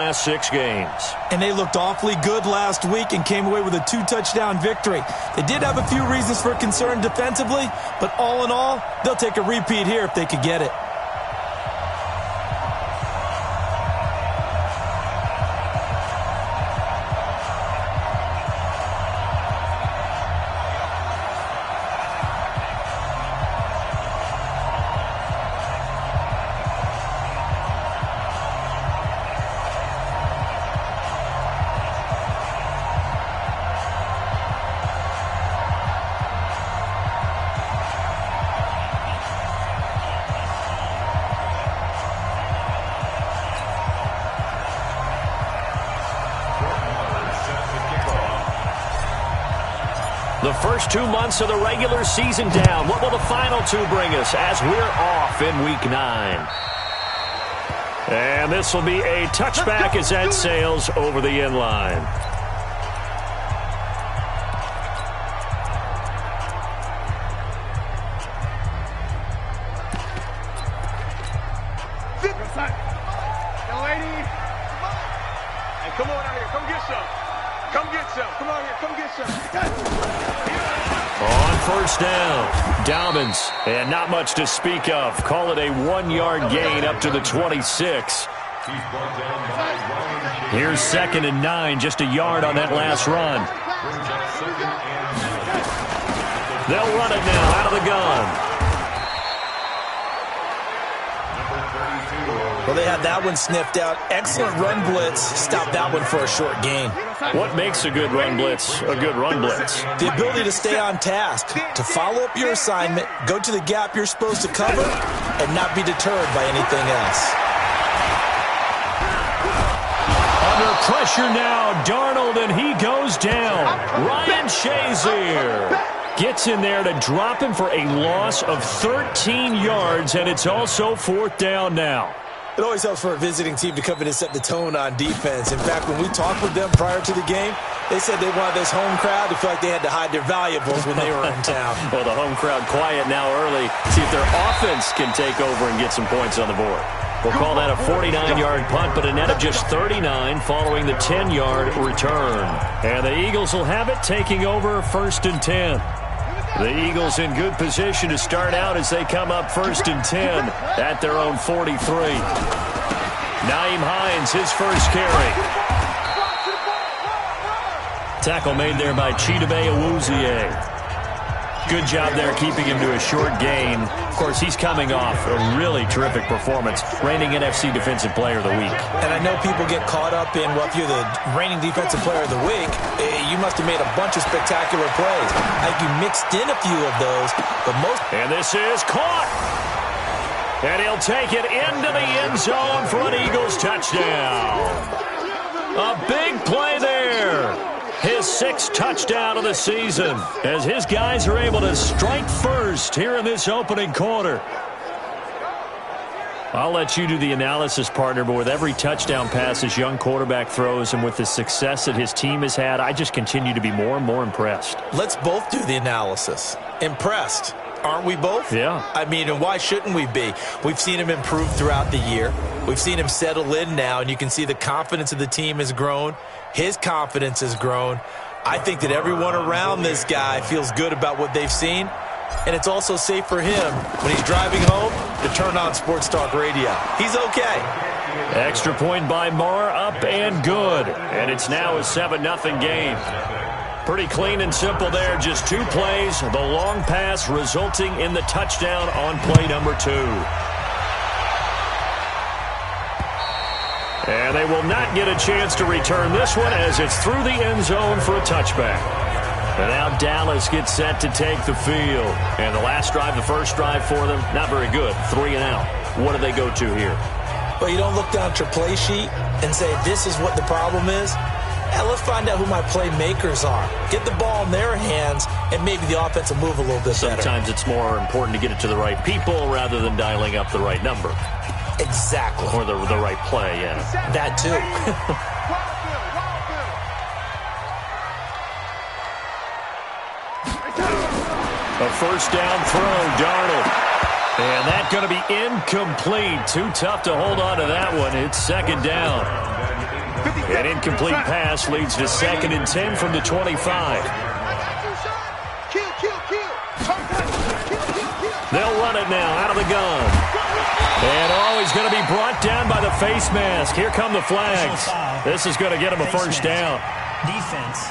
last 6 games. And they looked awfully good last week and came away with a 2-touchdown victory. They did have a few reasons for concern defensively, but all in all, they'll take a repeat here if they could get it. The first 2 months of the regular season down. What will the final 2 bring us as we're off in Week 9? And this will be a touchback as that sails over the end line. Young lady. Hey, come on out here. Come get some. Come get some. Come on here. Come get some. On first down, Dobbins, and not much to speak of. Call it a 1-yard gain up to the 26. Here's 2nd and 9, just a yard on that last run. They'll run it now out of the gun. Well, they had that one sniffed out. Excellent run blitz. Stopped that one for a short gain. What makes a good run blitz a good run blitz? The ability to stay on task, to follow up your assignment, go to the gap you're supposed to cover, and not be deterred by anything else. Under pressure now, Darnold, and he goes down. Ryan Shazier gets in there to drop him for a loss of 13 yards, and it's also 4th down now. It always helps for a visiting team to come in and set the tone on defense. In fact, when we talked with them prior to the game, they said they wanted this home crowd to feel like they had to hide their valuables when they were in town. Well, the home crowd quiet now early. See if their offense can take over and get some points on the board. We'll call that a 49-yard punt, but a net of just 39 following the 10-yard return. And the Eagles will have it, taking over 1st and 10. The Eagles in good position to start out as they come up 1st and 10 at their own 43. Nyheim Hines, his first carry. Tackle made there by Chidobe Awuzie. Good job there keeping him to a short gain. Of course, he's coming off a really terrific performance, reigning NFC Defensive Player of the Week. And I know people get caught up in, well, if you're the reigning Defensive Player of the Week, you must have made a bunch of spectacular plays. I think you mixed in a few of those, but most... And this is caught! And he'll take it into the end zone for an Eagles touchdown. A big play there. His 6th touchdown of the season as his guys are able to strike first here in this opening quarter. I'll let you do the analysis, partner, but with every touchdown pass his young quarterback throws and with the success that his team has had, I just continue to be more and more impressed. Let's both do the analysis. Impressed. Aren't we both? Yeah. I mean, and why shouldn't we be? We've seen him improve throughout the year. We've seen him settle in now, and you can see the confidence of the team has grown. His confidence has grown. I think that everyone around this guy feels good about what they've seen, and it's also safe for him when he's driving home to turn on Sports Talk Radio. He's okay. Extra point by Marr, up and good. And it's now a 7-0 game. Pretty clean and simple there. Just 2 plays. The long pass resulting in the touchdown on play number 2. And they will not get a chance to return this one as it's through the end zone for a touchback. And now Dallas gets set to take the field. And the last drive, the first drive for them, not very good. 3 and out. What do they go to here? Well, you don't look down at your play sheet and say, this is what the problem is. Let's find out who my playmakers are. Get the ball in their hands, and maybe the offense will move a little bit better. Sometimes it's more important to get it to the right people rather than dialing up the right number. Exactly. Or the right play, yeah. That too. A first down throw, Darnold. And that's going to be incomplete. Too tough to hold on to that one. It's 2nd down. An incomplete pass leads to 2nd and 10 from the 25. They'll run it now out of the gun. And he's going to be brought down by the face mask. Here come the flags. This is going to get him a first down. Defense.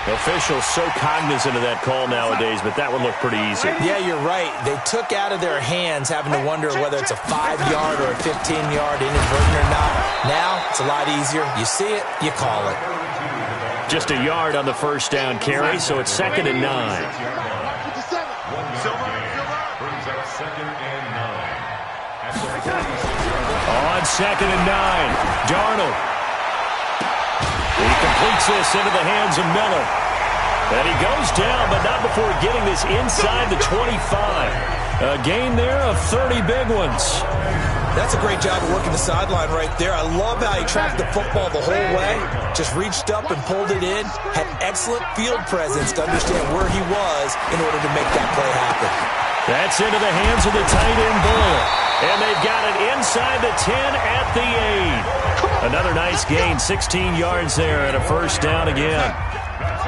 Officials so cognizant of that call nowadays, but that would look pretty easy. Yeah, you're right. They took out of their hands having to wonder whether it's a 5-yard or a 15-yard inadvertent or not. Now, it's a lot easier. You see it, you call it. Just a yard on the first down carry, so it's 2nd and 9. On 2nd and 9, Darnold. He completes this into the hands of Miller. And he goes down, but not before getting this inside the 25. A gain there of 30 big ones. That's a great job of working the sideline right there. I love how he tracked the football the whole way. Just reached up and pulled it in. Had excellent field presence to understand where he was in order to make that play happen. That's into the hands of the tight end, Bull. And they've got it inside the 10 at the 8. Another nice gain, 16 yards there and a first down again.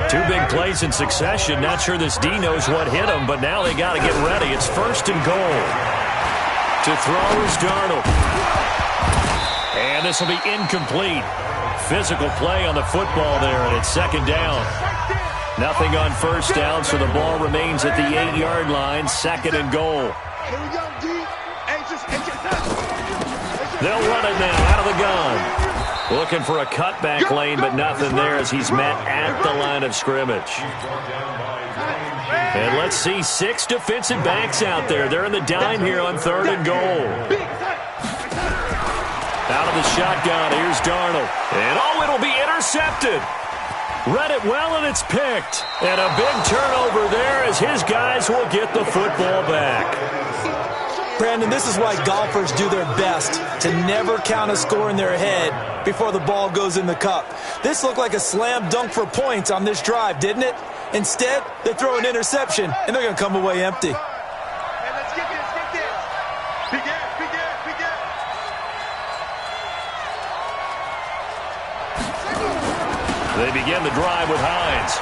2 big plays in succession. Not sure this D knows what hit him, but now they got to get ready. It's 1st and goal. To throw is Darnold. And this will be incomplete. Physical play on the football there, and it's 2nd down. Nothing on first down, so the ball remains at the 8-yard line, 2nd and goal. They'll run it now out of the gun. Looking for a cutback lane, but nothing there as he's met at the line of scrimmage. And let's see 6 defensive backs out there. They're in the dime here on 3rd and goal. Out of the shotgun, here's Darnold. And it'll be intercepted. Read it well, and it's picked. And a big turnover there as his guys will get the football back. Brandon, this is why golfers do their best to never count a score in their head before the ball goes in the cup. This looked like a slam dunk for points on this drive, didn't it? Instead, they throw an interception, and they're going to come away empty. They begin the drive with Hines.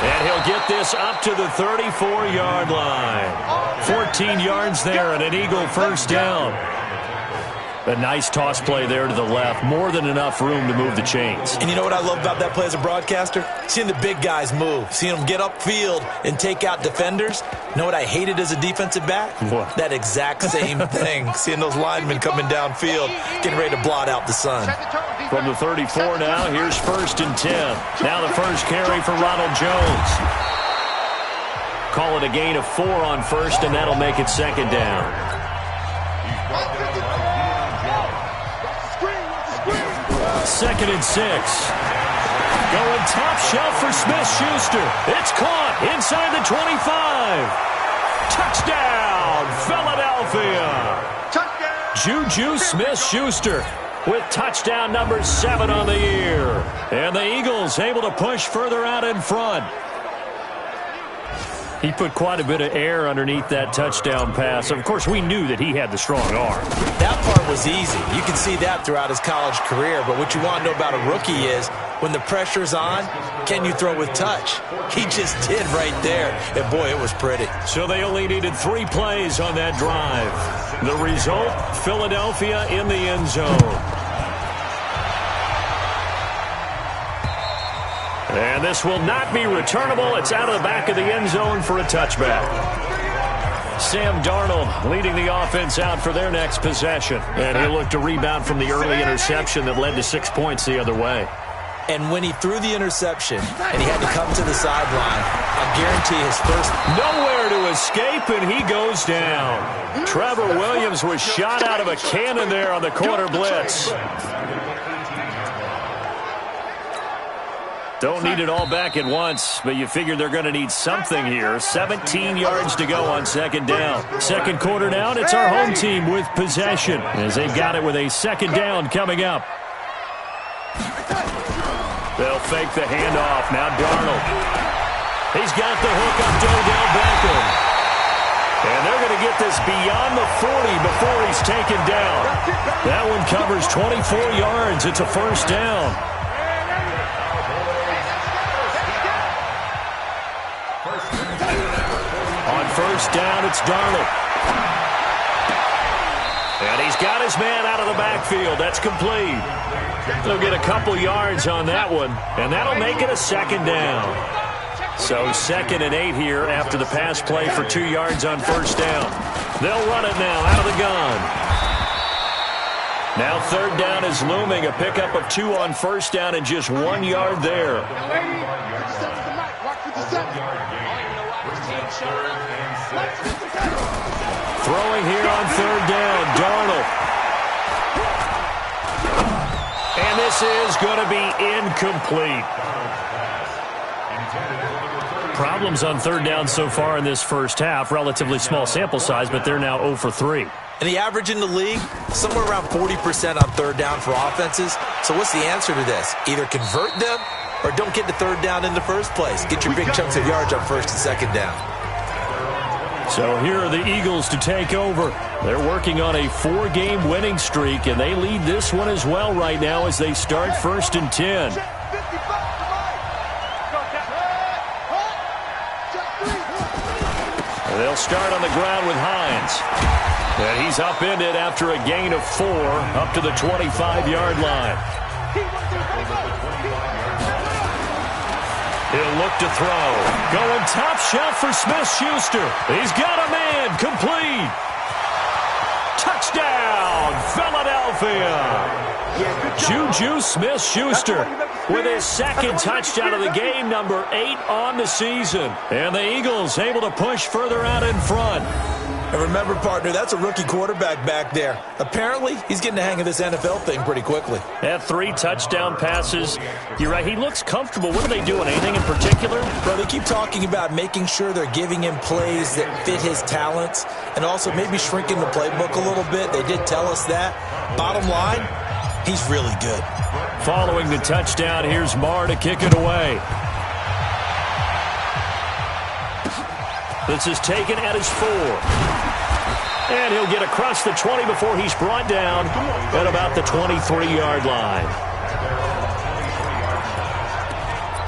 And he'll get this up to the 34-yard line. 14 yards there and an Eagle first down. A nice toss play there to the left. More than enough room to move the chains. And you know what I love about that play as a broadcaster? Seeing the big guys move. Seeing them get upfield and take out defenders. You know what I hated as a defensive back? What? That exact same thing. Seeing those linemen coming downfield, getting ready to blot out the sun. From the 34 now, here's 1st and 10. Now the first carry for Ronald Jones. Call it a gain of 4 on first, and that'll make it 2nd down. 2nd and 6. Going top shelf for Smith-Schuster. It's caught inside the 25. Touchdown, Philadelphia. Juju Smith-Schuster with touchdown number 7 on the year. And the Eagles able to push further out in front. He put quite a bit of air underneath that touchdown pass. Of course, we knew that he had the strong arm. That part was easy. You can see that throughout his college career. But what you want to know about a rookie is when the pressure's on, can you throw with touch? He just did right there. And, boy, it was pretty. So they only needed 3 plays on that drive. The result, Philadelphia in the end zone. And this will not be returnable. It's out of the back of the end zone for a touchback. Sam Darnold leading the offense out for their next possession. And he'll look to rebound from the early interception that led to 6 points the other way. And when he threw the interception and he had to come to the sideline, I guarantee his first... Nowhere to escape, and he goes down. Trevor Williams was shot out of a cannon there on the corner blitz. Don't need it all back at once, but you figure they're going to need something here. 17 yards to go on 2nd down. Second quarter down, it's our home team with possession as they've got it with a 2nd down coming up. They'll fake the handoff. Now Darnold. He's got the hook up to Odell Beckham. And they're going to get this beyond the 40 before he's taken down. That one covers 24 yards. It's a first down. On first down, it's Darnold. And he's got his man out of the backfield. That's complete. They'll get a couple yards on that one, and that'll make it a second down. So 2nd and 8 here after the pass play for 2 yards on first down. They'll run it now out of the gun. Now 3rd down is looming. A pickup of 2 on first down and just 1 yard there. Throwing here on 3rd down, Darnold. And this is going to be incomplete. Problems on 3rd down so far in this first half. Relatively small sample size, but they're now 0 for 3. And the average in the league, somewhere around 40% on 3rd down for offenses. So what's the answer to this? Either convert them or don't get to 3rd down in the first place. Get your big chunks of yards on 1st and 2nd down. So here are the Eagles to take over. They're working on a 4-game winning streak, and they lead this one as well right now as they start 1st and 10. They'll start on the ground with Hines. And he's upended after a gain of 4 up to the 25-yard line. He'll look to throw. Going top shelf for Smith-Schuster. He's got a man. Complete. Touchdown, Philadelphia. Juju Smith-Schuster with his 2nd touchdown of the game, number 8 on the season. And the Eagles able to push further out in front. And remember, partner, that's a rookie quarterback back there. Apparently, he's getting the hang of this NFL thing pretty quickly. Had 3 touchdown passes. You're right, he looks comfortable. What are they doing? Anything in particular? Bro, they keep talking about making sure they're giving him plays that fit his talents and also maybe shrinking the playbook a little bit. They did tell us that. Bottom line, he's really good. Following the touchdown, here's Marr to kick it away. This is taken at his 4. And he'll get across the 20 before he's brought down at about the 23-yard line.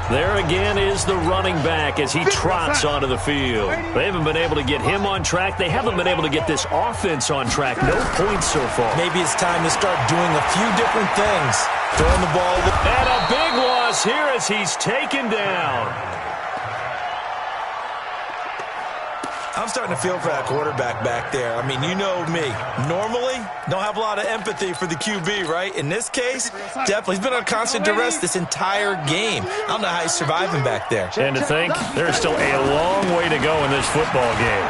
There again is the running back as he trots onto the field. They haven't been able to get him on track. They haven't been able to get this offense on track. No points so far. Maybe it's time to start doing a few different things. Throwing the ball. And a big loss here as he's taken down. I'm starting to feel for that quarterback back there. I mean, you know me. Normally, don't have a lot of empathy for the QB, right? In this case, definitely. He's been on constant duress this entire game. I don't know how he's surviving back there. And to think, there's still a long way to go in this football game.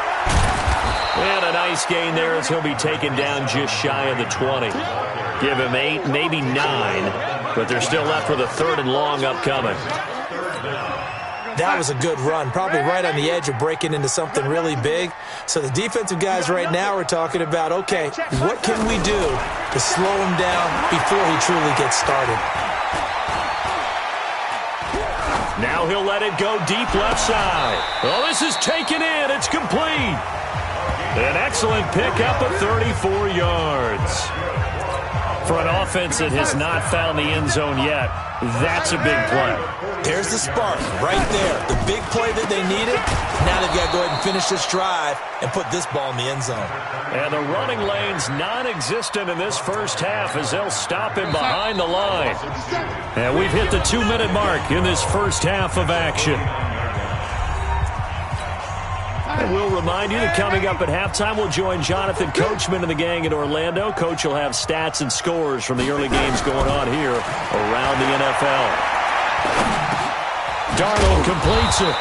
And a nice gain there as he'll be taken down just shy of the 20. Give him 8, maybe 9, but they're still left with a 3rd and long upcoming. That was a good run, probably right on the edge of breaking into something really big. So the defensive guys right now are talking about, okay, what can we do to slow him down before he truly gets started? Now he'll let it go deep left side. Well, this is taken in. It's complete. An excellent pickup of 34 yards. For an offense that has not found the end zone yet, that's a big play. There's the spark right there. The big play that they needed. Now they've got to go ahead and finish this drive and put this ball in the end zone. And the running lane's non-existent in this first half as they'll stop him behind the line. And we've hit the 2-minute mark in this first half of action. And we'll remind you that coming up at halftime, we'll join Jonathan Coachman and the gang in Orlando. Coach will have stats and scores from the early games going on here around the NFL. Darnold completes it.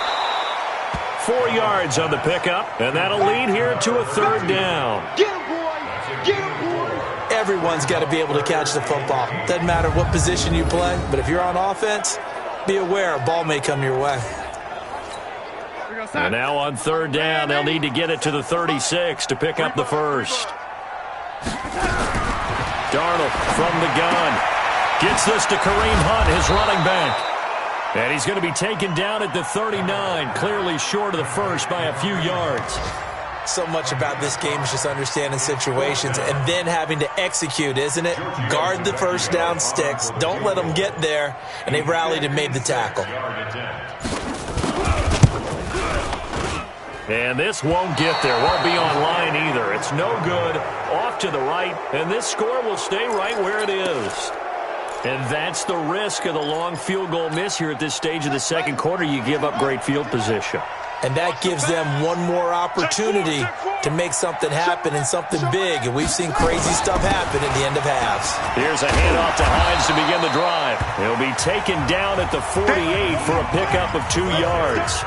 4 yards on the pickup, and that'll lead here to a 3rd down. Get him, boy! Get him, boy! Everyone's got to be able to catch the football. Doesn't matter what position you play, but if you're on offense, be aware a ball may come your way. And now on 3rd down, they'll need to get it to the 36 to pick up the first. Darnold from the gun. Gets this to Kareem Hunt, his running back. And he's going to be taken down at the 39, clearly short of the first by a few yards. So much about this game is just understanding situations and then having to execute, isn't it? Guard the first down sticks. Don't let them get there. And they rallied and made the tackle. And this won't get there. Won't be online either. It's no good. Off to the right. And this score will stay right where it is. And that's the risk of the long field goal miss here at this stage of the second quarter. You give up great field position. And that gives them one more opportunity to make something happen and something big. And we've seen crazy stuff happen at the end of halves. Here's a handoff to Hines to begin the drive. He'll be taken down at the 48 for a pickup of 2 yards.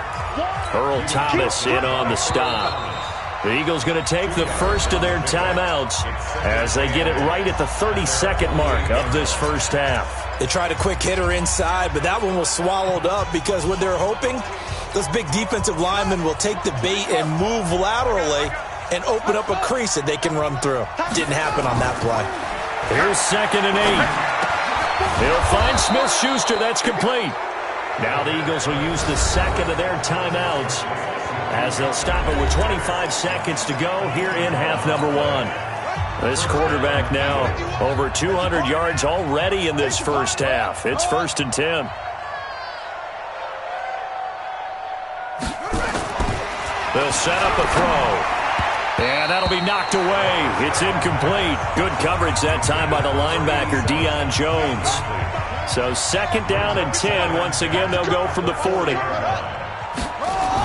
Earl Thomas in on the stop. The Eagles going to take the first of their timeouts as they get it right at the 32nd mark of this first half. They tried a quick hitter inside, but that one was swallowed up because what they're hoping, those big defensive linemen will take the bait and move laterally and open up a crease that they can run through. Didn't happen on that play. Here's 2nd and 8. He'll find Smith-Schuster. That's complete. Now the Eagles will use the second of their timeouts as they'll stop it with 25 seconds to go here in half number 1. This quarterback now over 200 yards already in this first half. It's 1st and 10. They'll set up a throw. And that'll be knocked away. It's incomplete. Good coverage that time by the linebacker, Deion Jones. So 2nd down and 10. Once again, they'll go from the 40.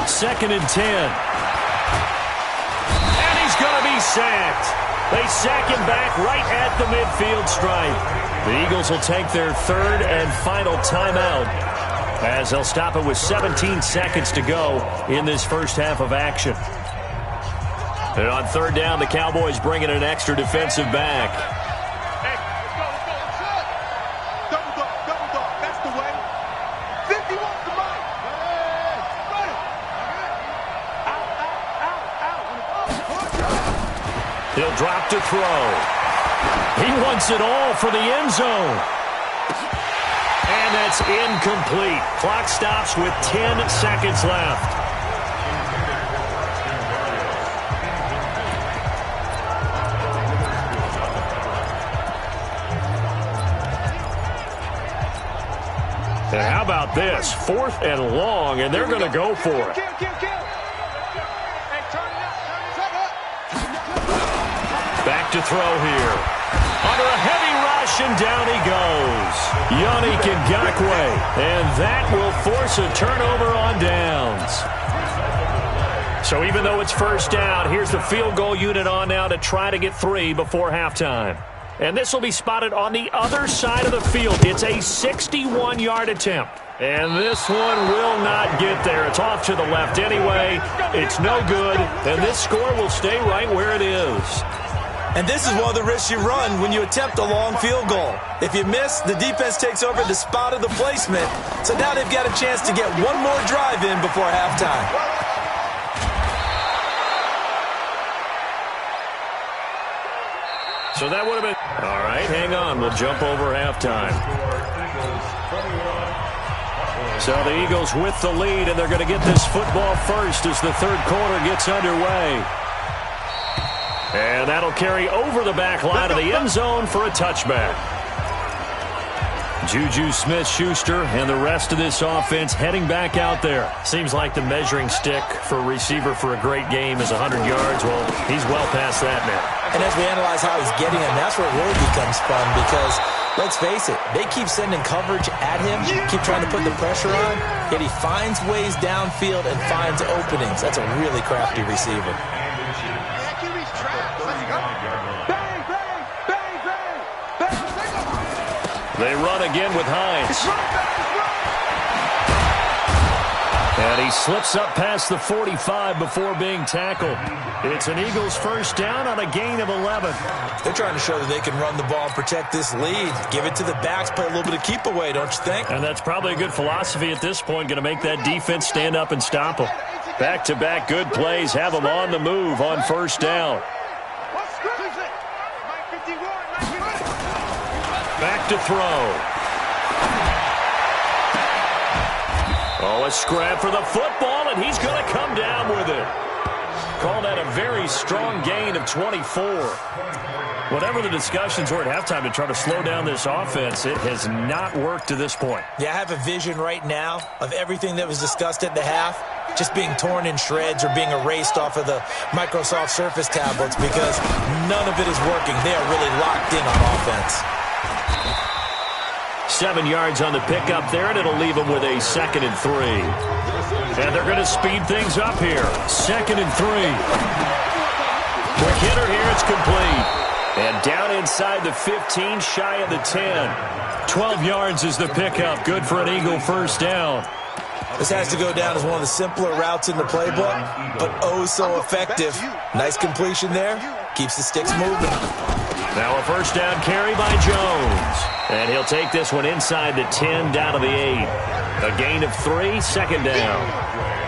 2nd and 10. And he's going to be sacked. They sack him back right at the midfield stripe. The Eagles will take their 3rd and final timeout as they'll stop it with 17 seconds to go in this first half of action. And on 3rd down, the Cowboys bring in an extra defensive back. He'll drop to throw. He wants it all for the end zone. And that's incomplete. Clock stops with 10 seconds left. And how about this? 4th and long, and they're going to go for it. Back to throw here. Under a heavy rush, and down he goes. Yannick Ngakoue. And that will force a turnover on downs. So even though it's 1st down, here's the field goal unit on now to try to get 3 before halftime. And this will be spotted on the other side of the field. It's a 61-yard attempt. And this one will not get there. It's off to the left anyway. It's no good. And this score will stay right where it is. And this is one of the risks you run when you attempt a long field goal. If you miss, the defense takes over the spot of the placement. So now they've got a chance to get one more drive in before halftime. So that would have been... All right, hang on. We'll jump over halftime. So the Eagles with the lead, and they're going to get this football first as the 3rd quarter gets underway. And that'll carry over the back line of the end zone for a touchback. Juju Smith-Schuster and the rest of this offense heading back out there. Seems like the measuring stick for a receiver for a great game is 100 yards. Well, he's well past that now. And as we analyze how he's getting him, that's where it really becomes fun because, let's face it, they keep sending coverage at him, keep trying to put the pressure on, yet he finds ways downfield and finds openings. That's a really crafty receiver. They run again with Hines. And he slips up past the 45 before being tackled. It's an Eagles 1st down on a gain of 11. They're trying to show that they can run the ball and protect this lead. Give it to the backs, play a little bit of keep away, don't you think? And that's probably a good philosophy at this point, going to make that defense stand up and stop them. Back-to-back good plays have them on the move on 1st down. Back to throw. Oh, a scrap for the football, and he's going to come down with it. call that a very strong gain of 24. Whatever the discussions were at halftime to try to slow down this offense, it has not worked to this point. Yeah, I have a vision right now of everything that was discussed at the half just being torn in shreds or being erased off of the Microsoft Surface tablets because none of it is working. They are really locked in on offense. 7 yards on the pickup there, and it'll leave them with a 2nd and 3. And they're going to speed things up here. 2nd and 3. Quick hitter here, it's complete. And down inside the 15, shy of the 10. 12 yards is the pickup. Good for an Eagle first down. This has to go down as one of the simpler routes in the playbook, but oh so effective. Nice completion there. Keeps the sticks moving. Now a first down carry by Jones. And he'll take this one inside the 10, down to the 8. A gain of 3, 2nd down.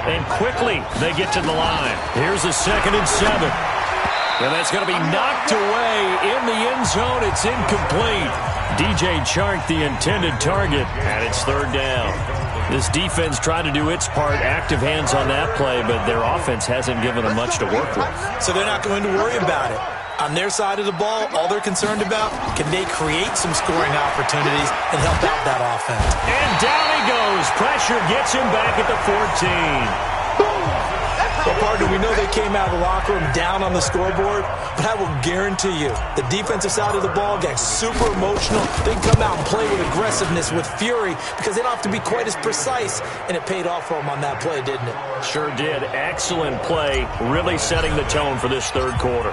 And quickly they get to the line. Here's a 2nd and 7. And that's going to be knocked away in the end zone. It's incomplete. DJ Chark, the intended target, and it's 3rd down. This defense tried to do its part, active hands on that play, but their offense hasn't given them much to work with. So they're not going to worry about it. On their side of the ball, all they're concerned about, can they create some scoring opportunities and help out that offense? And down he goes. Pressure gets him back at the 14. Well, partner, we know they came out of the locker room down on the scoreboard, but I will guarantee you the defensive side of the ball got super emotional. They come out and play with aggressiveness, with fury, because they don't have to be quite as precise, and it paid off for them on that play, didn't it? Sure did. Excellent play, really setting the tone for this 3rd quarter.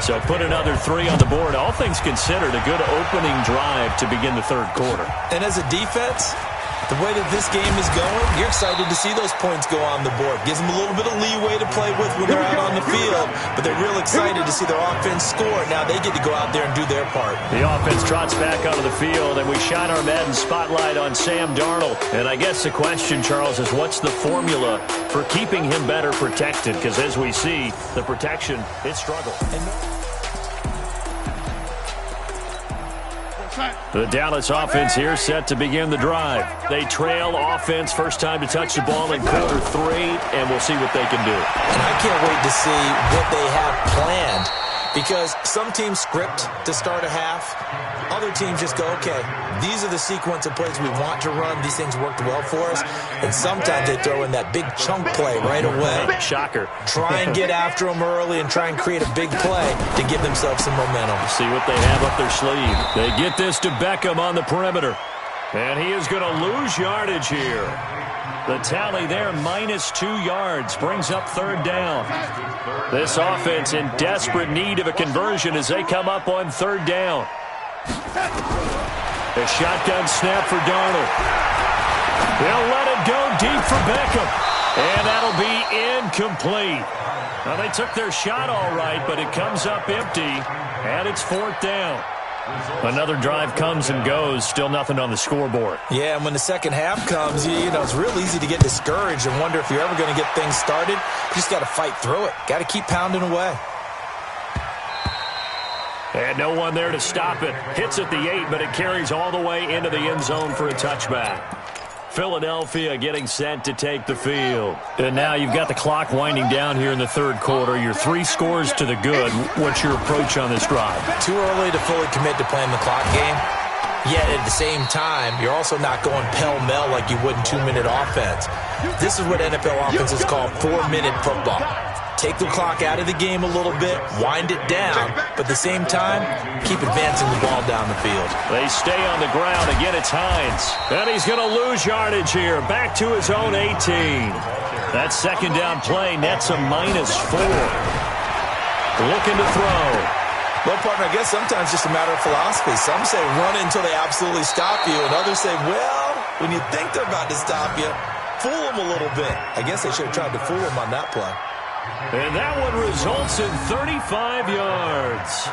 So put another 3 on the board. All things considered, a good opening drive to begin the 3rd quarter. And as a defense, the way that this game is going, you're excited to see those points go on the board. Gives them a little bit of leeway to play with when they're out on the field, but they're real excited to see their offense score. Now they get to go out there and do their part. The offense trots back onto the field, and we shine our Madden spotlight on Sam Darnold. And I guess the question, Charles, is what's the formula for keeping him better protected? Because as we see, the protection, it struggled. The Dallas offense here set to begin the drive. They trail offense, first time to touch the ball in quarter 3, and we'll see what they can do. And I can't wait to see what they have planned, because some teams script to start a half. Other teams just go, okay, these are the sequence of plays we want to run. These things worked well for us. And sometimes they throw in that big chunk play right away. Shocker. Try and get after them early and try and create a big play to give themselves some momentum. See what they have up their sleeve. They get this to Beckham on the perimeter. And he is going to lose yardage here. The tally there, -2 yards, brings up 3rd down. This offense in desperate need of a conversion as they come up on 3rd down. A shotgun snap for Darnold. They'll let it go deep for Beckham. And that'll be incomplete. Now, they took their shot all right, but it comes up empty, and it's 4th down. Another drive comes and goes, still nothing on the scoreboard. Yeah, and when the second half comes, you know, it's real easy to get discouraged and wonder if you're ever going to get things started. You just got to fight through it. Got to keep pounding away. And no one there to stop it. Hits at the 8, but it carries all the way into the end zone for a touchback. Philadelphia getting set to take the field. And now you've got the clock winding down here in the 3rd quarter. You're 3 scores to the good. What's your approach on this drive? Too early to fully commit to playing the clock game. Yet at the same time, you're also not going pell-mell like you would in 2-minute offense. This is what NFL offenses call 4-minute football. Take the clock out of the game a little bit, wind it down, but at the same time, keep advancing the ball down the field. They stay on the ground. Again, it's Hines. And he's going to lose yardage here. Back to his own 18. That 2nd down play nets a -4. Looking to throw. Well, partner, I guess sometimes it's just a matter of philosophy. Some say run it until they absolutely stop you, and others say, well, when you think they're about to stop you, fool them a little bit. I guess they should have tried to fool them on that play. And that one results in 35 yards.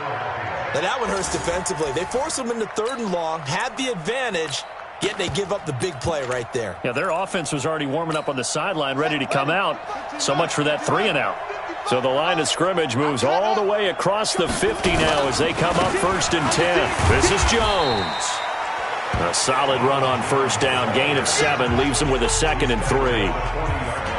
Now that one hurts defensively. They force them into 3rd and long, had the advantage, yet they give up the big play right there. Yeah, their offense was already warming up on the sideline, ready to come out. So much for that 3-and-out. So the line of scrimmage moves all the way across the 50 now as they come up 1st and 10. This is Jones. A solid run on first down. Gain of 7 leaves him with a 2nd and 3.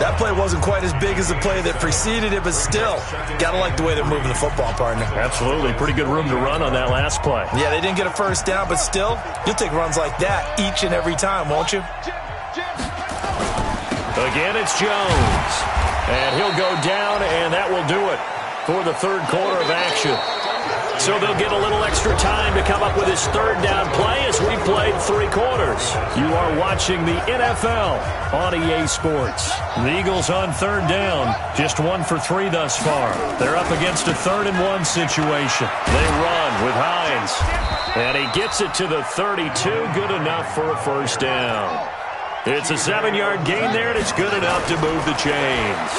That play wasn't quite as big as the play that preceded it, but still, got to like the way they're moving the football, partner. Absolutely. Pretty good room to run on that last play. Yeah, they didn't get a first down, but still, you'll take runs like that each and every time, won't you? Again, it's Jones. And he'll go down, and that will do it for the third quarter of action. So they'll get a little extra time to come up with his third down play as we played 3 quarters. You are watching the NFL on EA Sports. The Eagles on third down, just 1 for 3 thus far. They're up against a 3rd and 1 situation. They run with Hines, and he gets it to the 32, good enough for a first down. It's a 7-yard gain there, and it's good enough to move the chains.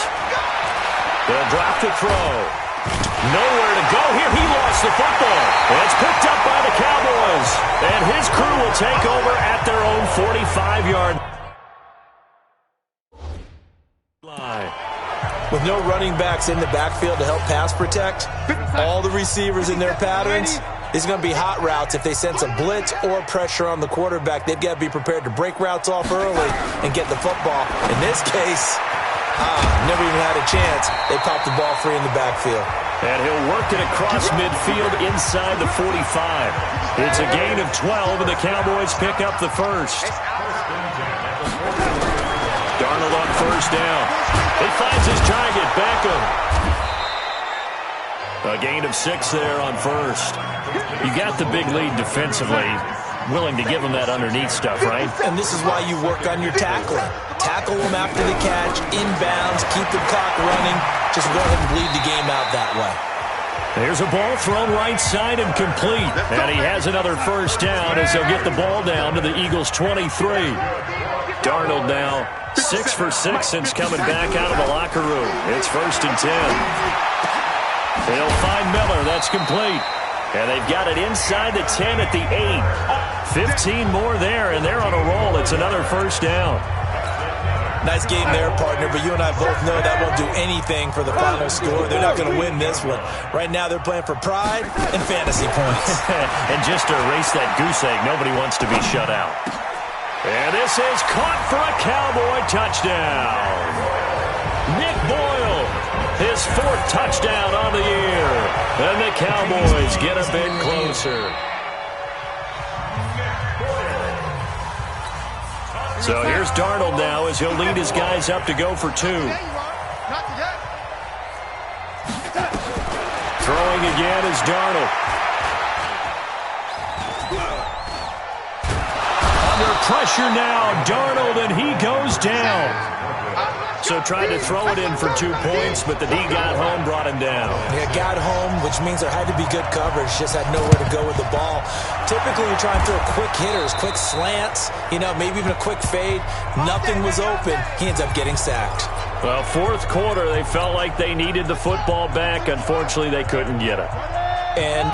They'll drop to throw. Nowhere to go here. He lost the football. It's picked up by the Cowboys. And his crew will take over at their own 45-yard line. With no running backs in the backfield to help pass protect, all the receivers in their patterns, it's going to be hot routes. If they sense a blitz or pressure on the quarterback, they've got to be prepared to break routes off early and get the football. In this case, never even had a chance. They popped the ball free in the backfield. And he'll work it across midfield inside the 45. It's a gain of 12, and the Cowboys pick up the first. Darnold on first down. He finds his target, Beckham. A gain of 6 there on first. You got the big lead defensively. Willing to give them that underneath stuff, right? And this is why you work on your tackling. Tackle them after the catch, inbounds, keep the clock running. Just go ahead and bleed the game out that way. There's a ball thrown right side and complete. And he has another first down as they'll get the ball down to the Eagles' 23. Darnold now 6 for 6 since coming back out of the locker room. It's 1st and 10. They'll find Miller. That's complete. And they've got it inside the 10 at the 8. 15 more there, and they're on a roll. It's another first down. Nice game there, partner, but you and I both know that won't do anything for the final score. They're not going to win this one. Right now, they're playing for pride and fantasy points. And just to erase that goose egg, nobody wants to be shut out. And this is caught for a Cowboy touchdown. Nick Boyle, his 4th touchdown on the year. And the Cowboys get a bit closer. So here's Darnold now as he'll lead his guys up to go for 2. Throwing again is Darnold. Under pressure now, Darnold, and he goes down. So tried to throw it in for 2 points, but the D got home, brought him down. Yeah, got home, which means there had to be good coverage. Just had nowhere to go with the ball. Typically, you try and throw quick hitters, quick slants, maybe even a quick fade. Nothing was open. He ends up getting sacked. Well, 4th quarter, they felt like they needed the football back. Unfortunately, they couldn't get it. And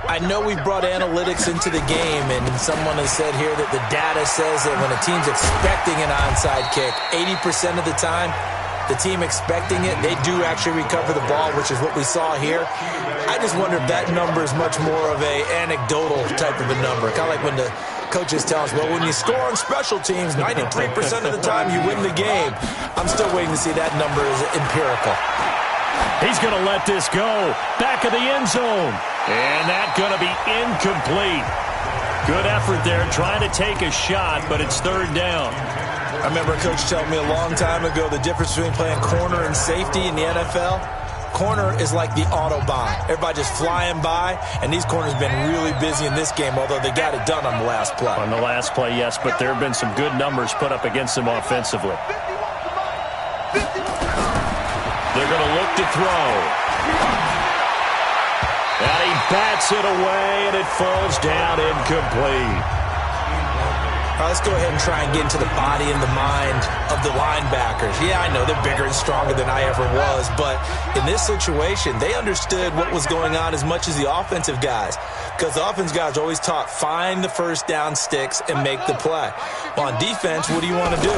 I know we brought analytics into the game, and someone has said here that the data says that when a team's expecting an onside kick, 80% of the time, the team expecting it, they do actually recover the ball, which is what we saw here. I just wonder if that number is much more of a anecdotal type of a number. Kind of like when the coaches tell us, well, when you score on special teams, 93% of the time you win the game. I'm still waiting to see that number is empirical. He's going to let this go. Back of the end zone. And that's going to be incomplete. Good effort there trying to take a shot, but it's 3rd down. I remember a coach telling me a long time ago the difference between playing corner and safety in the NFL. Corner is like the Autobahn. Everybody just flying by, and these corners have been really busy in this game, although they got it done on the last play. On the last play, yes, but there have been some good numbers put up against them offensively. They're going to look to throw. And he bats it away, and it falls down incomplete. All right, let's go ahead and try and get into the body and the mind of the linebackers. Yeah, I know they're bigger and stronger than I ever was, but in this situation, they understood what was going on as much as the offensive guys, because the offensive guys are always taught, find the first down sticks and make the play. Well, on defense, what do you want to do?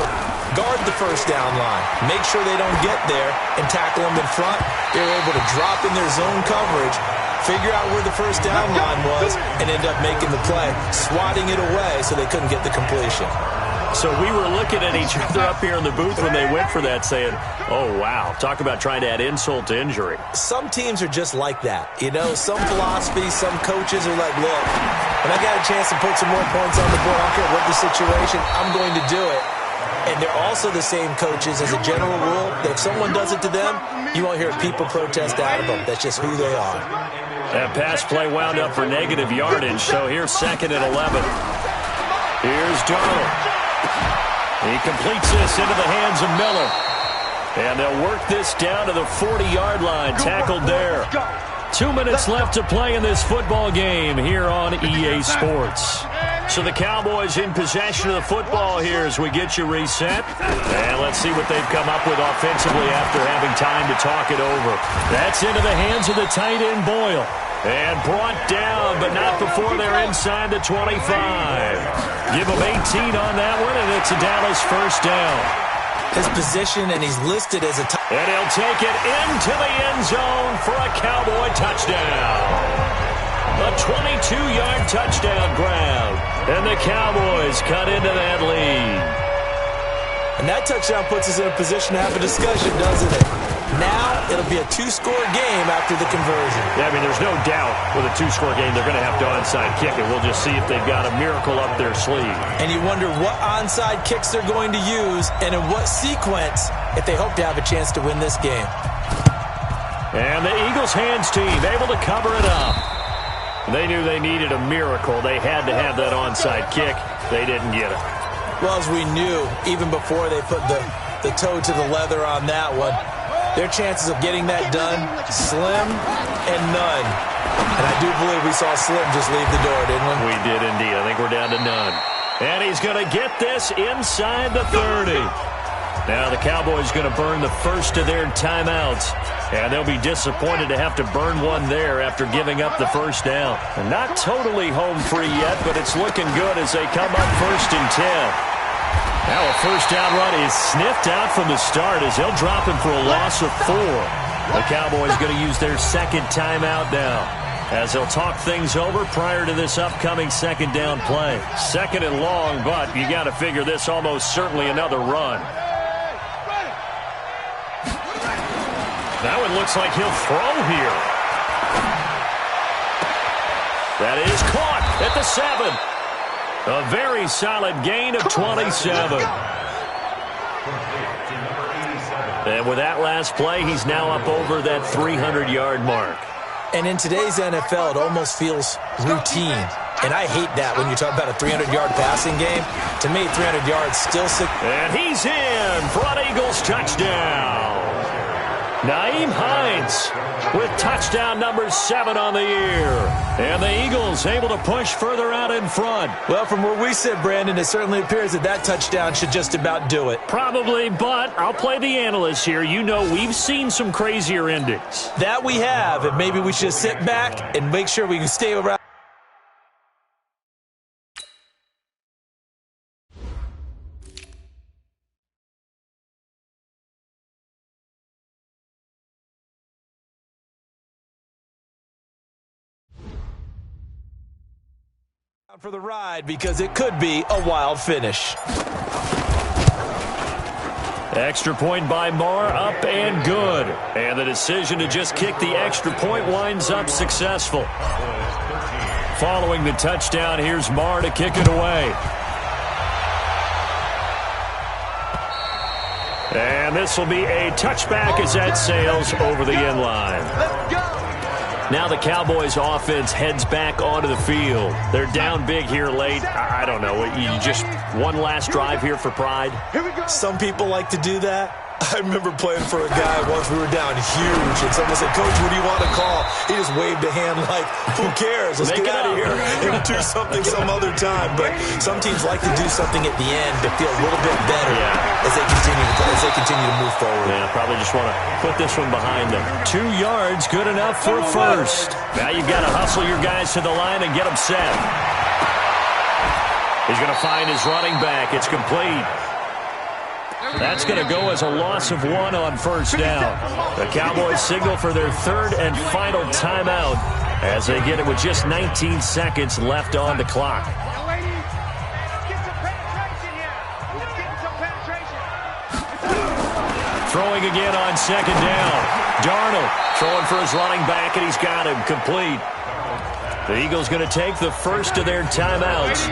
Guard the first down line. Make sure they don't get there and tackle them in front. They're able to drop in their zone coverage, figure out where the first down line was, and end up making the play, swatting it away so they couldn't get the completion. So we were looking at each other up here in the booth when they went for that saying, oh, wow, talk about trying to add insult to injury. Some teams are just like that. You know, some philosophies, some coaches are like, look, when I got a chance to put some more points on the board, I don't care what the situation, I'm going to do it. And they're also the same coaches as a general rule that if someone does it to them, you won't hear people protest out of them. That's just who they are. That pass play wound up for negative yardage, so here's 2nd and 11. Here's Darnold. He completes this into the hands of Miller. And they'll work this down to the 40-yard line, tackled there. 2 minutes left to play in this football game here on EA Sports. So the Cowboys in possession of the football here as we get you reset. And let's see what they've come up with offensively after having time to talk it over. That's into the hands of the tight end Boyle. And brought down, but not before they're inside the 25. Give them 18 on that one, and it's a Dallas first down. His position, and he's listed as a and he'll take it into the end zone for a Cowboy touchdown. A 22-yard touchdown grab, and the Cowboys cut into that lead. And that touchdown puts us in a position to have a discussion, doesn't it? Now it'll be a 2-score game after the conversion. Yeah, I mean, there's no doubt with a 2-score game they're going to have to onside kick it. We'll just see if they've got a miracle up their sleeve. And you wonder what onside kicks they're going to use and in what sequence if they hope to have a chance to win this game. And the Eagles hands team able to cover it up. They knew they needed a miracle. They had to have that onside kick. They didn't get it. Well, as we knew, even before they put the toe to the leather on that one, their chances of getting that done, slim and none. And I do believe we saw Slim just leave the door, didn't we? We did indeed. I think we're down to none. And he's going to get this inside the 30. Now the Cowboys going to burn the first of their timeouts. And they'll be disappointed to have to burn one there after giving up the first down. And not totally home free yet, but it's looking good as they come up 1st and 10. Now a first down run is sniffed out from the start as they'll drop him for a loss of 4. The Cowboys going to use their second timeout now as they'll talk things over prior to this upcoming second down play. 2nd and long, but you got to figure this almost certainly another run. That one looks like he'll throw here. That is caught at the 7. A very solid gain of 27. And with that last play, he's now up over that 300-yard mark. And in today's NFL, it almost feels routine. And I hate that when you talk about a 300-yard passing game. To me, 300 yards still sick. And he's in for an Eagles touchdown. Nyheim Hines with touchdown number 7 on the year. And the Eagles able to push further out in front. Well, from where we sit, Brandon, it certainly appears that that touchdown should just about do it. Probably, but I'll play the analyst here. You know we've seen some crazier endings. That we have, and maybe we should sit back and make sure we can stay around. For the ride because it could be a wild finish. Extra point by Marr, up and good. And the decision to just kick the extra point winds up successful. Following the touchdown, here's Marr to kick it away. And this will be a touchback as that sails over the end line. Now the Cowboys offense heads back onto the field. They're down big here late. I don't know. You just one last drive here for pride? Some people like to do that. I remember playing for a guy once. We were down huge, and someone said, "Coach, what do you want to call?" He just waved a hand like, "Who cares? Let's get out of here and do something some other time." But some teams like to do something at the end to feel a little bit better as they continue to move forward. Yeah, probably just want to put this one behind them. 2 yards, good enough for a first. Now you've got to hustle your guys to the line and get them set. He's going to find his running back. It's complete. That's going to go as a loss of 1 on first down. The Cowboys signal for their 3rd and final timeout as they get it with just 19 seconds left on the clock. Now, ladies, get some penetration here. Let's get some penetration. Throwing again on second down. Darnold throwing for his running back, and he's got him complete. The Eagles going to take the first of their timeouts.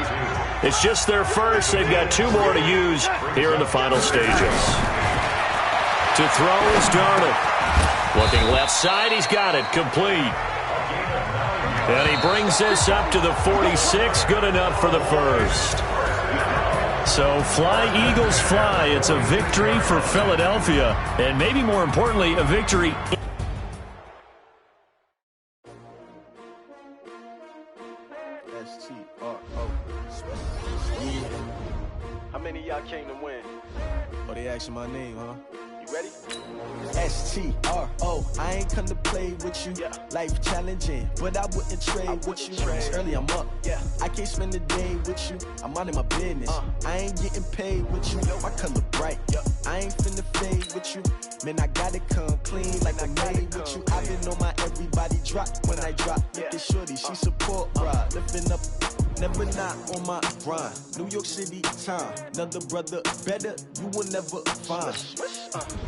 It's just their first. They've got 2 more to use here in the final stages. To throw is Darnold. Looking left side, he's got it complete. And he brings this up to the 46. Good enough for the first. So fly, Eagles, fly. It's a victory for Philadelphia. And maybe more importantly, a victory. How many of y'all came to win? Oh, they asking my name, huh? You ready? STRO, I ain't come to play with you. Yeah. Life challenging, but I wouldn't trade with you. It's early, I'm up. Yeah. I can't spend the day with you. I'm out of my business. I ain't getting paid with you. My color bright. I ain't finna fade with you. Man, I gotta come clean like I made with you. I've been on my everybody drop when I drop. Look at shorty, she support ride. Lifting up. Never not on my grind. New York City time. Another brother better, you will never find.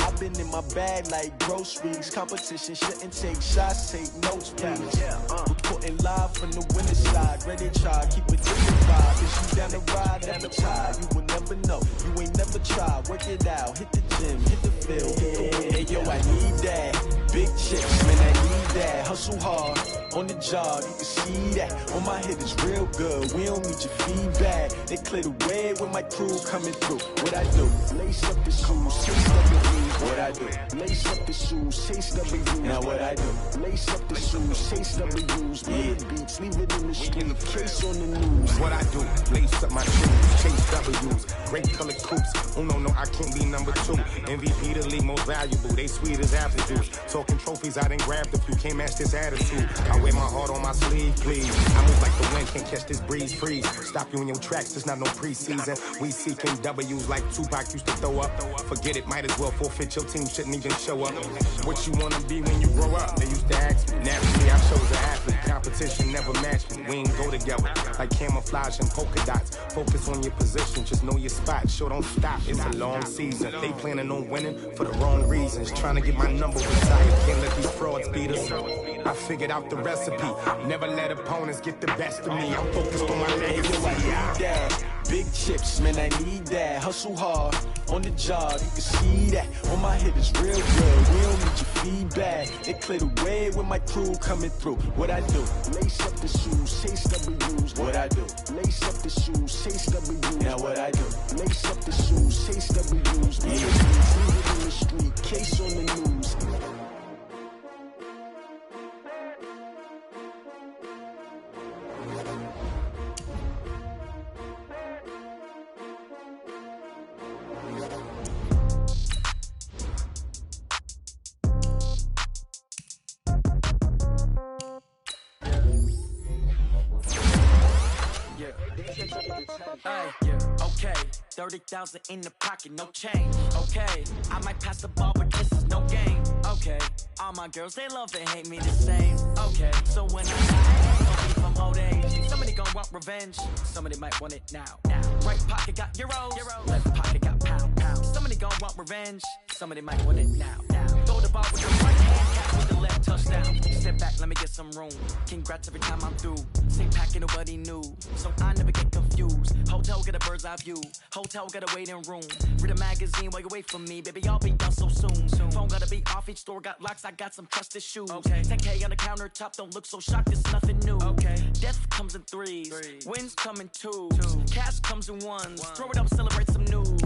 I've been in my bag like groceries. Competition shouldn't take shots, take notes, please. Reporting live from the winning side. Ready to try, keep it different vibe. If you down the ride, never try. You will never know. You ain't never tried. Work it out, hit the gym, hit the field. Hey yo, I need that. Big chips, man, I need that. Hustle hard on the job, you can see that. On my head is real good. We don't need your feedback. They clear the way with my crew coming through. What I do? Lace up the shoes, chase W's. What I do? Lace up the shoes, chase W's. Now what I do? Lace up the shoes, chase W's. Mid beats, leave it in the street. Case on the news. What I do? Lace up my shoes, chase W's. Great color coops. Oh no, I can't be number 2. MVP the league most valuable. They sweet as apple juice. Talking trophies, I done grabbed a few. Can't match this attitude. I wear my heart on my sleeve, please. I move like the wind, can't catch this breeze. Freeze, stop you in your tracks, there's not no preseason. We seeking W's like Tupac used to throw up. Forget it, might as well forfeit, your team shouldn't even show up. What you wanna be when you grow up? They used to ask me. Naturally, I chose an athlete. Competition never matched me. We ain't go together like camouflage and polka dots. Focus on your position, just know your spot. Sure, don't stop, it's a long season. They planning on winning for the wrong reasons. Trying to get my number retired, can't let these frauds beat us. I figured out the recipe. Never let opponents get the best of me. I'm focused on my legacy. I need that. Big chips, man, I need that. Hustle hard on the job, you can see that. On my head is real good. We don't need your feedback. They clear the way with my crew coming through. What I do? Lace up the shoes, chase W's. What I do? Lace up the shoes, chase W's. Now what I do? Lace up the shoes, chase W's. Yeah, leave it in the street, case on the news. Okay, 30,000 in the pocket, no change. Okay, I might pass the ball, but this is no game. Okay, all my girls, they love and hate me the same. Okay, so when I die, ain't gonna be from old age. Somebody gon' want revenge, somebody might want it now. Right pocket got euros, left pocket got pound. Somebody gon' want revenge, somebody might want it now. Throw the ball with the right hand, catch with the left touchdown. Step back, let me get some room. Congrats every time I'm through. Same packet, nobody knew, so I never get confused. Hotel get a bird's eye view. Hotel got a waiting room. Read a magazine while you wait for me, baby. I'll be done so soon. Phone gotta be off. Each store got locks. I got some trusted shoes. 10K on the countertop. Don't look so shocked. It's nothing new. Death comes in threes. Wins come in twos. Cash comes in ones. Throw it up, celebrate some news.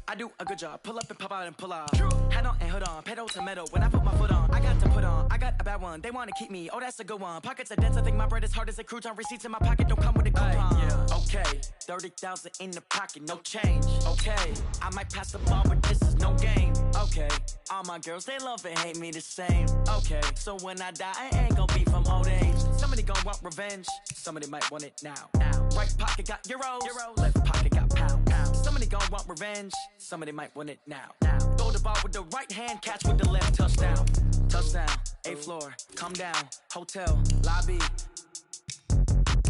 I do a good job. Pull up and pop out and pull out. Head on and hood on. Pedal to metal. When I put my foot on, I got to put on. I got a bad one. They want to keep me. Oh, that's a good one. Pockets are dense. I think my bread is hard as a crouton. Receipts in my pocket don't come with a coupon. Okay, 30,000 in the pocket, no change. Okay, I might pass the ball, but this is no game. Okay, all my girls, they love and hate me the same. Okay, so when I die, I ain't gonna be from old age. Somebody gon' want revenge. Somebody might want it now. Right pocket got euros. Left pocket got pound. Somebody gon' want revenge. Somebody might want it now. Throw Throw the ball with the right hand, catch with the left, touchdown. Touchdown, 8th floor, come down, hotel, lobby.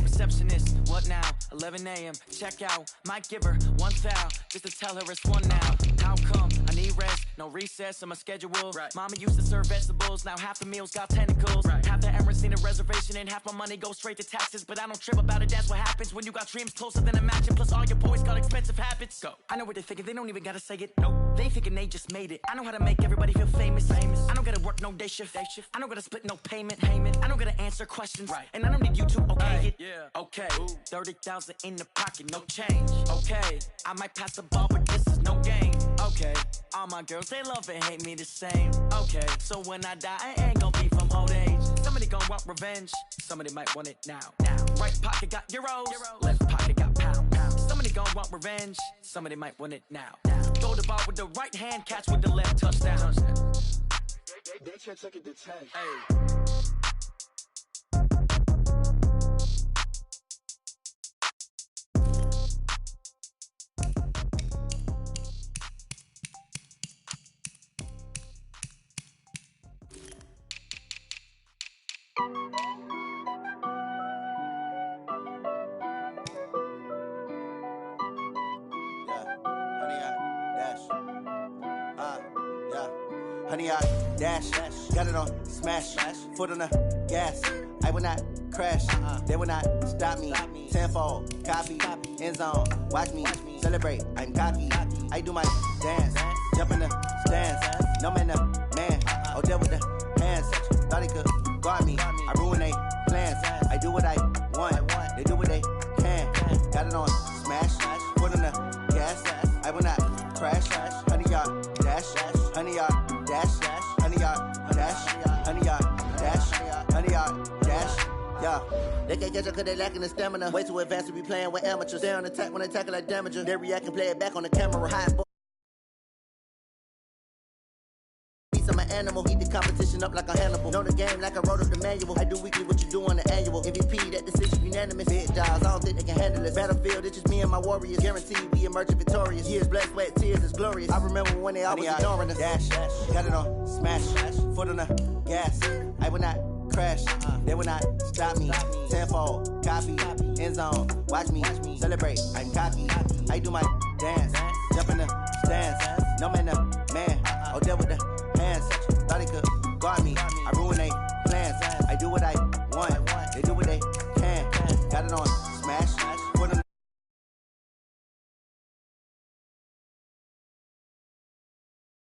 Receptionist, what now? 11 a.m. Check out. Might give her one foul just to tell her it's one now. How come? I need rest, no recess on my schedule. Right. Mama used to serve vegetables, now half the meals got tentacles. Right. Half the Emirates need a reservation and half my money goes straight to taxes. But I don't trip about it, that's what happens when you got dreams closer than a mansion. Plus all your boys got expensive habits. Go. I know what they're thinking, they don't even gotta say it. Nope. They thinking they just made it. I know how to make everybody feel famous. I don't gotta work no day shift. I don't gotta split no payment. I don't gotta answer questions. Right. And I don't need you to okay it. Yeah. Okay, 30,000 in the pocket, no change. Okay, I might pass the ball, but this is no game. Okay, all my girls, they love and hate me the same. Okay, so when I die, I ain't gon' be from old age. Somebody gon' want revenge, somebody might want it now. Right pocket got euros, left pocket got pound. Somebody gon' want revenge, somebody might want it now. Throw the ball with the right hand, catch with the left, touchdown. They can't take it to 10. Hey. Honey, I dash, got it on smash, foot on the gas. I will not crash, they will not stop me. Tenfold, copy, end zone, watch me celebrate. I'm cocky, I do my dance, jump in the stands. No man, the man, oh there with the hands. Thought he could guard me, I ruin they plans. I do what I want, they do what they can. Got it on smash, foot on the gas. I will not crash, honey, y'all dash, honey, y'all. Dash, honey yard, dash, honey yard, dash, honey yard, dash, yeah. They can't catch up cause they lacking the stamina. Way too advanced to be playing with amateurs. Stay on attack when they tackle like damager. They react and play it back on the camera. High I'm an animal, eat the competition up like a Hannibal. Know the game like I wrote up the manual. I do weekly what you do on the annual. MVP, that decision unanimous. Big jobs, I don't think they can handle this. Battlefield, it's just me and my warriors. Guaranteed we emerge victorious. Years, blood, sweat, tears, it's glorious. I remember when they always ignoring us. Dash, got it on smash, foot on the gas. I will not crash, they will not stop me. Tenfold, copy, end zone, watch me celebrate. I'm cocky, I do my dance, jump in the stands. No man, the man, oh there with the hands. Thought he could guard me, I ruin they plans. I do what I want, they do what they can. Got it on